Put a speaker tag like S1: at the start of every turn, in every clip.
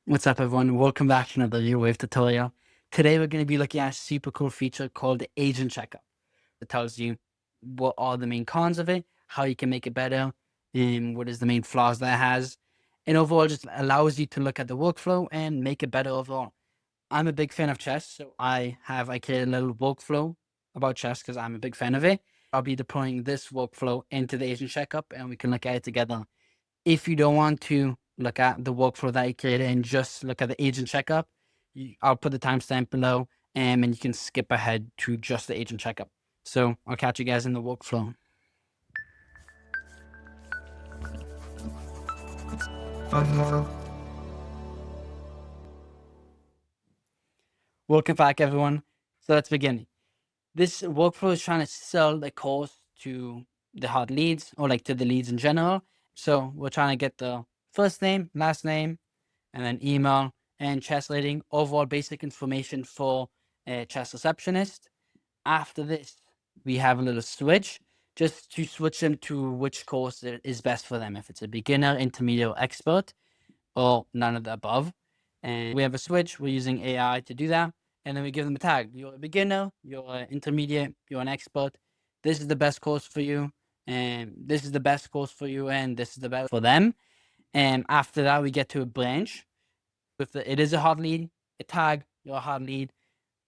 S1: What's up, everyone? Welcome back to another U-Wave tutorial. Today, we're going to be looking at a super cool feature called the Agent Checkup. It tells you what are the main cons of it, how you can make it better, and what is the main flaws that it has. And overall, just allows you to look at the workflow and make it better overall. I'm a big fan of chess, so I created a little workflow about chess because I'm a big fan of it. I'll be deploying this workflow into the Agent Checkup, and we can look at it together. If you don't want to look at the workflow that you created and just look at the Agent Checkup, I'll put the timestamp below, and you can skip ahead to just the Agent Checkup. So I'll catch you guys in the workflow. Welcome back, everyone. So let's begin. This workflow is trying to sell the course to the hot leads, or like to the leads in general. So we're trying to get the first name, last name, and then email and chess rating, overall basic information for a chess receptionist. After this, we have a little switch just to switch them to which course is best for them. If it's a beginner, intermediate, or expert, or none of the above. And we have a switch. We're using AI to do that. And then we give them a tag. You're a beginner, you're an intermediate, you're an expert. This is the best course for you. And this is the best course for you. And this is the best for them. And after that, we get to a branch. It is a hot lead, a tag, you're a hot lead,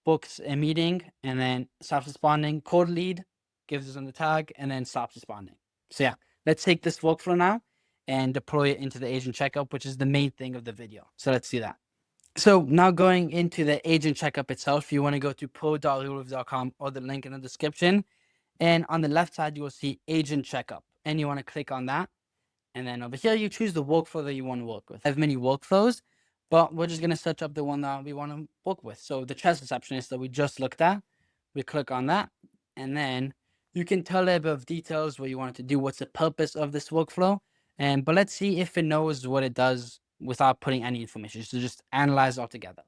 S1: books a meeting, and then stops responding. Cold lead gives us on the tag, and then stops responding. So yeah, let's take this workflow now and deploy it into the Agent Checkup, which is the main thing of the video. So let's do that. So now going into the Agent Checkup itself, you want to go to pro.realwave.com or the link in the description. And on the left side, you will see Agent Checkup. And you want to click on that. And then over here, you choose the workflow that you want to work with. I have many workflows, but we're just going to search up the one that we want to work with. So the chess receptionist that we just looked at, we click on that. And then you can tell it a bit of details, what you want it to do, what's the purpose of this workflow. But let's see if it knows what it does without putting any information. So just analyze altogether.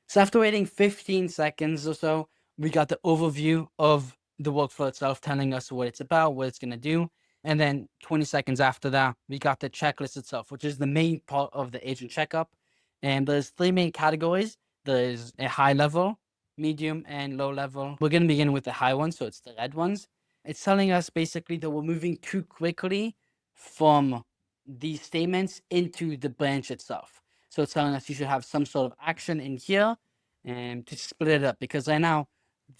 S1: So after waiting 15 seconds or so, we got the overview of the workflow itself, telling us what it's about, what it's going to do. And then 20 seconds after that, we got the checklist itself, which is the main part of the Agent Checkup. And there's three main categories. There's a high level, medium, and low level. We're going to begin with the high ones, so it's the red ones. It's telling us basically that we're moving too quickly from these statements into the branch itself. So it's telling us you should have some sort of action in here and to split it up, because right now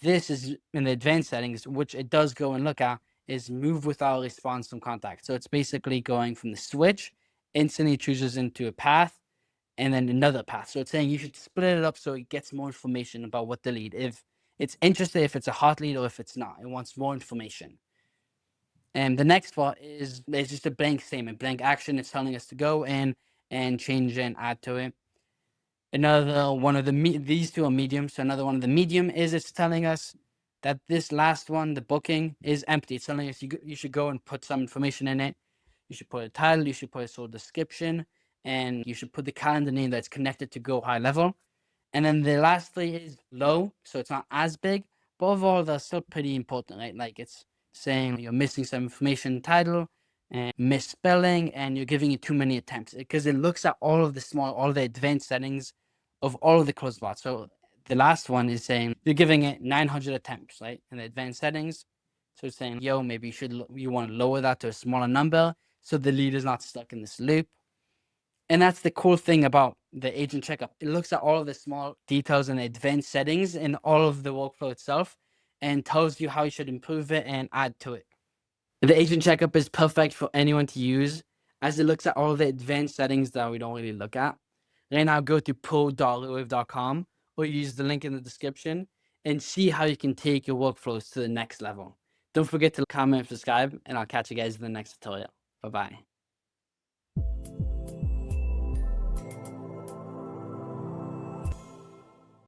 S1: this is in the advanced settings, which it does go and look at, is move without response from contact. So it's basically going from the switch, instantly chooses into a path, and then another path. So it's saying you should split it up so it gets more information about what the lead. If it's interested, if it's a hot lead, or if it's not, it wants more information. And the next part is just a blank statement, blank action. It's telling us to go in and change and add to it. Another one of these two are medium. So another one of the medium is it's telling us that this last one, the booking, is empty. It's telling us you should go and put some information in it. You should put a title, you should put a sort of description, and you should put the calendar name that's connected to Go High Level. And then the last three is low, so it's not as big, but overall they're still pretty important, right? Like it's saying you're missing some information, title, and misspelling, and you're giving it too many attempts, because it looks at all of the advanced settings of all of the CloseBots. So the last one is saying you're giving it 900 attempts, right? In the advanced settings. So it's saying, yo, maybe you want to lower that to a smaller number so the lead is not stuck in this loop. And that's the cool thing about the Agent Checkup. It looks at all of the small details and advanced settings in all of the workflow itself and tells you how you should improve it and add to it. The Agent Checkup is perfect for anyone to use, as it looks at all the advanced settings that we don't really look at. Right now, go to pro.realwave.com or use the link in the description and see how you can take your workflows to the next level. Don't forget to comment and subscribe, and I'll catch you guys in the next tutorial. Bye-bye.